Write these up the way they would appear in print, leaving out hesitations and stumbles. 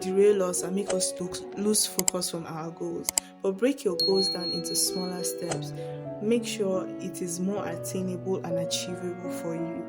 derail us and make us lose focus from our goals. But break your goals down into smaller steps. Make sure it is more attainable and achievable for you.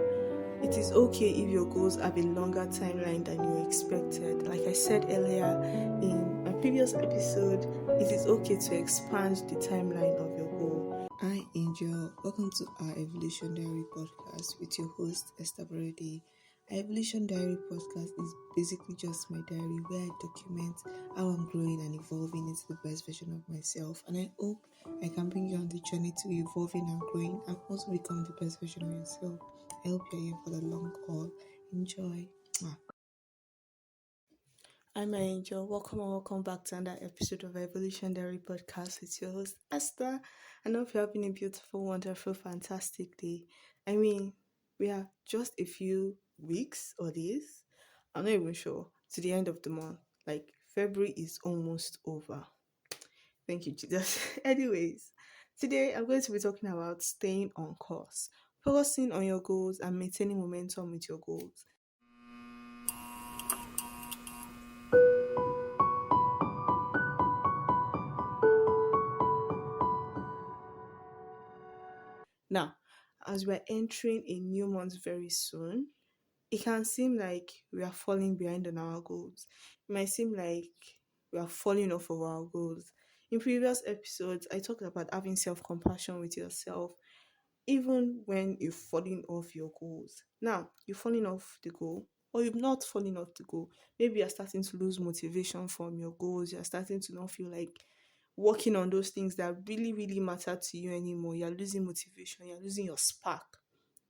It is okay if your goals have a longer timeline than you expected. Like I said earlier in my previous episode, it is okay to expand the timeline of your goal. Hi, Angel. Welcome to our Evolution Diary podcast with your host, Esther Brady. Our Evolution Diary podcast is basically just my diary where I document how I'm growing and evolving into the best version of myself. And I hope I can bring you on the journey to evolving and growing and also become the best version of yourself. I hope you're here for the long haul. Enjoy. Mwah. I'm my angel. Welcome and welcome back to another episode of Evolution Diary Podcast with your host Esther. I hope you're having a beautiful, wonderful, fantastic day. I mean, we are just a few weeks or days. I'm not even sure to the end of the month. Like February is almost over. Thank you, Jesus. Anyways, today I'm going to be talking about staying on course, focusing on your goals and maintaining momentum with your goals. Now, as we're entering a new month very soon, it can seem like we are falling behind on our goals. It might seem like we are falling off of our goals. In previous episodes, I talked about having self compassion with yourself, even when you're falling off your goals. Now, you're falling off the goal, or you've not fallen off the goal. Maybe you're starting to lose motivation from your goals. You're starting to not feel like working on those things that really, really matter to you anymore. You're losing motivation, you're losing your spark.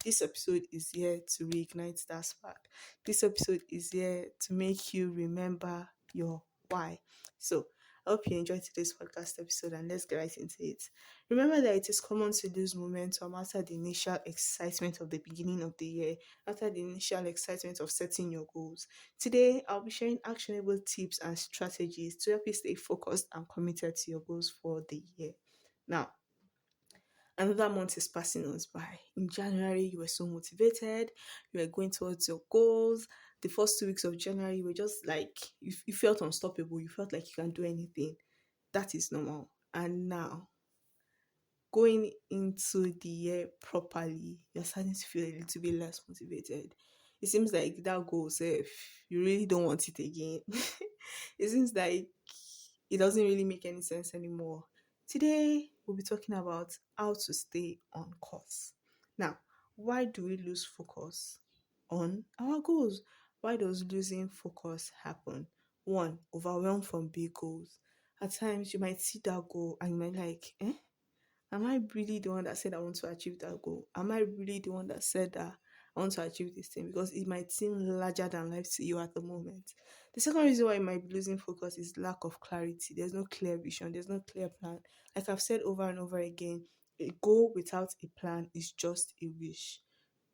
This episode is here to reignite that spark. This episode is here to make you remember your why. So, I hope you enjoyed today's podcast episode and let's get right into it. Remember that it is common to lose momentum after the initial excitement of the beginning of the year, after the initial excitement of setting your goals. Today, I'll be sharing actionable tips and strategies to help you stay focused and committed to your goals for the year. Now, another month is passing us by. In January, you were so motivated, you were going towards your goals. The first 2 weeks of January, you were just like, you felt unstoppable, you felt like you can do anything. That is normal. And now, going into the year properly, you're starting to feel a little bit less motivated. It seems like that goal, if you really don't want it again. It seems like it doesn't really make any sense anymore. Today, we'll be talking about how to stay on course. Now, why do we lose focus on our goals? Why does losing focus happen? One, overwhelm from big goals. At times, you might see that goal and you might like, am I really the one that said I want to achieve that goal? Am I really the one that said that I want to achieve this thing? Because it might seem larger than life to you at the moment. The second reason why you might be losing focus is lack of clarity. There's no clear vision, there's no clear plan. Like I've said over and over again, a goal without a plan is just a wish.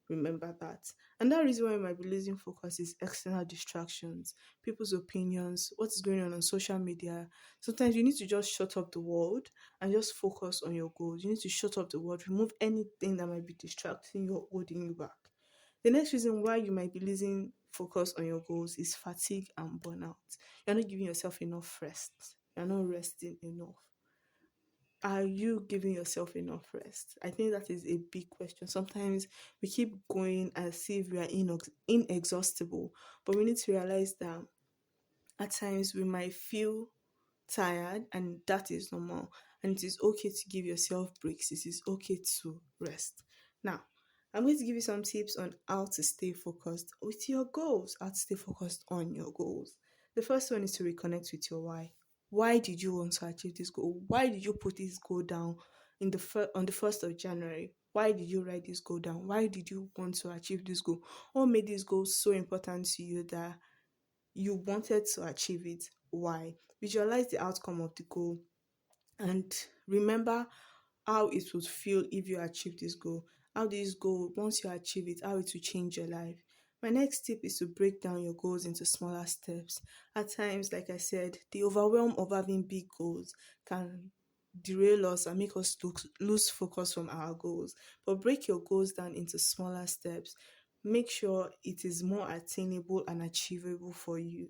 Remember that. Another reason why you might be losing focus is external distractions, people's opinions, what is going on social media. Sometimes you need to just shut up the world and just focus on your goals. You need to shut up the world, remove anything that might be distracting you or holding you back. The next reason why you might be losing focus on your goals is fatigue and burnout. You're not giving yourself enough rest. You're not resting enough. Are you giving yourself enough rest? I think that is a big question. Sometimes we keep going as if we are inexhaustible, but we need to realize that at times we might feel tired, and that is normal. And it is okay to give yourself breaks, it is okay to rest. Now, I'm going to give you some tips on how to stay focused with your goals, how to stay focused on your goals. The first one is to reconnect with your why. Why did you want to achieve this goal? Why did you put this goal down on the 1st of January? Why did you write this goal down? Why did you want to achieve this goal? What made this goal so important to you that you wanted to achieve it? Why? Visualize the outcome of the goal and remember how it would feel if you achieve this goal. How this goal, once you achieve it, how it will change your life. My next tip is to break down your goals into smaller steps. At times, like I said, the overwhelm of having big goals can derail us and make us lose focus from our goals. But break your goals down into smaller steps. Make sure it is more attainable and achievable for you.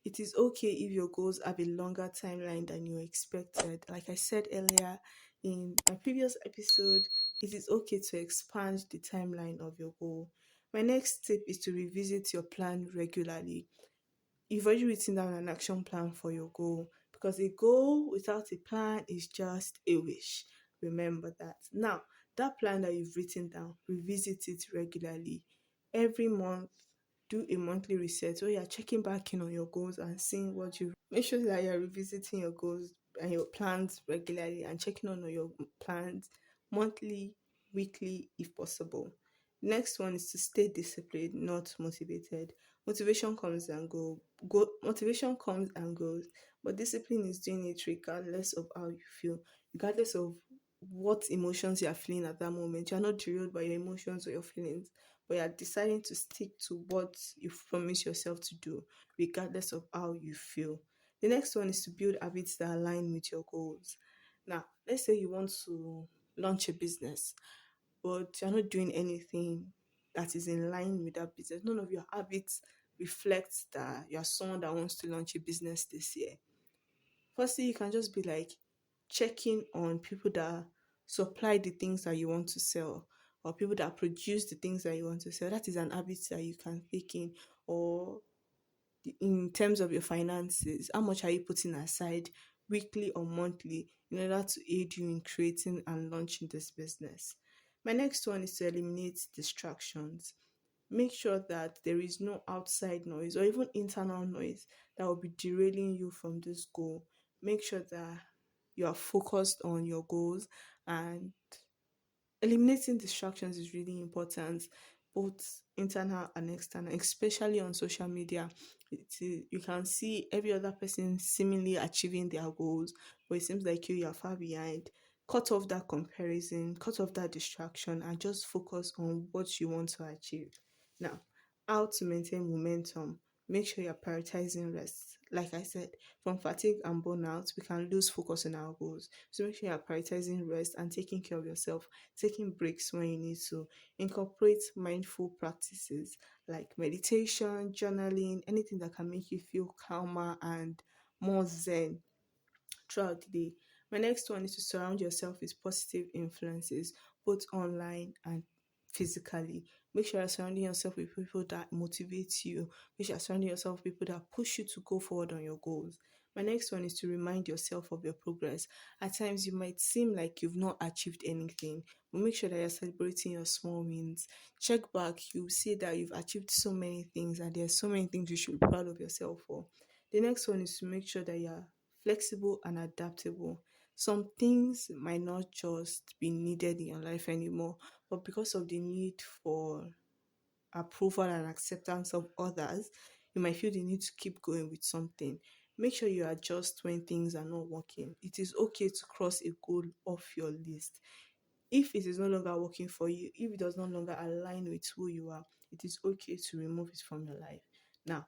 It is okay if your goals have a longer timeline than you expected. Like I said earlier in my previous episode, it is okay to expand the timeline of your goal. My next tip is to revisit your plan regularly. You've already written down an action plan for your goal, because a goal without a plan is just a wish. Remember that. Now, that plan that you've written down, revisit it regularly. Every month, do a monthly reset where you're checking back in on your goals and seeing what you make sure that you're revisiting your goals and your plans regularly and checking on your plans monthly, weekly, if possible. Next one is to stay disciplined, not motivated. Motivation comes and motivation comes and goes, but discipline is doing it regardless of how you feel, regardless of what emotions you are feeling at that moment. You're not derailed by your emotions or your feelings, but you're deciding to stick to what you've promised yourself to do, regardless of how you feel. The next one is to build habits that align with your goals. Now, let's say you want to launch a business, but you're not doing anything that is in line with that business. None of your habits reflect that you're someone that wants to launch a business this year. Firstly, you can just be like checking on people that supply the things that you want to sell, or people that produce the things that you want to sell. That is an habit that you can take in. Or in terms of your finances, how much are you putting aside weekly or monthly in order to aid you in creating and launching this business? My next one is to eliminate distractions. Make sure that there is no outside noise or even internal noise that will be derailing you from this goal. Make sure that you are focused on your goals, and eliminating distractions is really important, both internal and external, especially on social media. You can see every other person seemingly achieving their goals, but it seems like you are far behind. Cut off that comparison, cut off that distraction, and just focus on what you want to achieve. Now, how to maintain momentum. Make sure you're prioritizing rest. Like I said, from fatigue and burnout, we can lose focus on our goals. So make sure you're prioritizing rest and taking care of yourself, taking breaks when you need to. Incorporate mindful practices like meditation, journaling, anything that can make you feel calmer and more zen throughout the day. My next one is to surround yourself with positive influences, both online and physically. Make sure you're surrounding yourself with people that motivate you. Make sure you're surrounding yourself with people that push you to go forward on your goals. My next one is to remind yourself of your progress. At times, you might seem like you've not achieved anything, but make sure that you're celebrating your small wins. Check back, you see that you've achieved so many things, and there's so many things you should be proud of yourself for. The next one is to make sure that you're flexible and adaptable. Some things might not just be needed in your life anymore, but because of the need for approval and acceptance of others, you might feel the need to keep going with something. Make sure you adjust when things are not working. It is okay to cross a goal off your list. If it is no longer working for you, if it does no longer align with who you are, it is okay to remove it from your life. Now,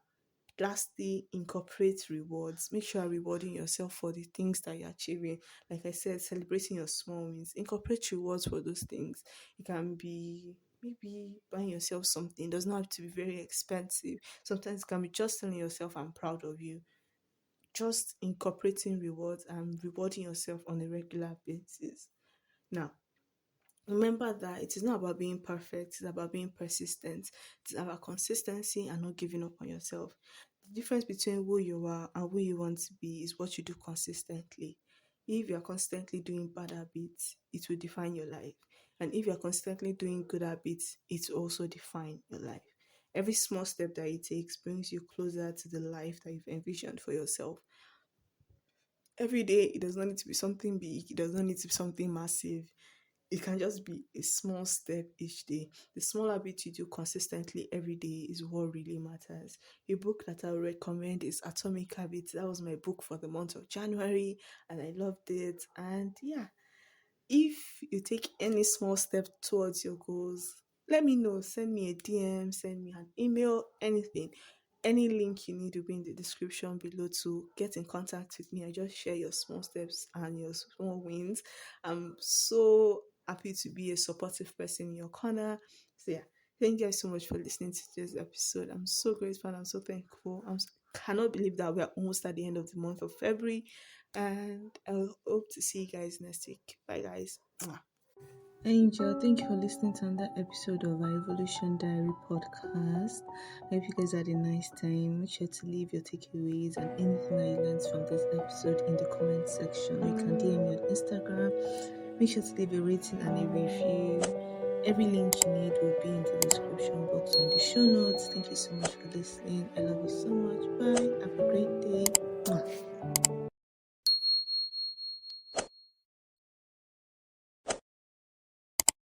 lastly, incorporate rewards. Make sure you're rewarding yourself for the things that you're achieving. Like I said, celebrating your small wins. Incorporate rewards for those things. It can be maybe buying yourself something. It does not have to be very expensive. Sometimes it can be just telling yourself, I'm proud of you. Just incorporating rewards and rewarding yourself on a regular basis. Now, remember that it is not about being perfect, it's about being persistent. It's about consistency and not giving up on yourself. The difference between who you are and who you want to be is what you do consistently. If you're constantly doing bad habits, it will define your life. And if you're constantly doing good habits, it will also define your life. Every small step that you take brings you closer to the life that you've envisioned for yourself. Every day, it does not need to be something big, it does not need to be something massive. It can just be a small step each day. The small habit you do consistently every day is what really matters. A book that I would recommend is Atomic Habits. That was my book for the month of January, and I loved it. And yeah, if you take any small step towards your goals, let me know. Send me a DM, send me an email, anything. Any link you need will be in the description below to get in contact with me. I just share your small steps and your small wins. I'm so happy to be a supportive person in your corner. So yeah, thank you guys so much for listening to this episode. I'm so grateful and I'm so thankful. Cannot believe that we're almost at the end of the month of February. And I hope to see you guys next week. Bye, guys. Mwah. Angel, thank you for listening to another episode of our Evolution Diary podcast. I hope you guys had a nice time. Make sure to leave your takeaways and anything that you learned from this episode in the comment section. Or you can DM me on Instagram. Make sure to leave a rating and a review. Every link you need will be in the description box or in the show notes. Thank you so much for listening. I love you so much.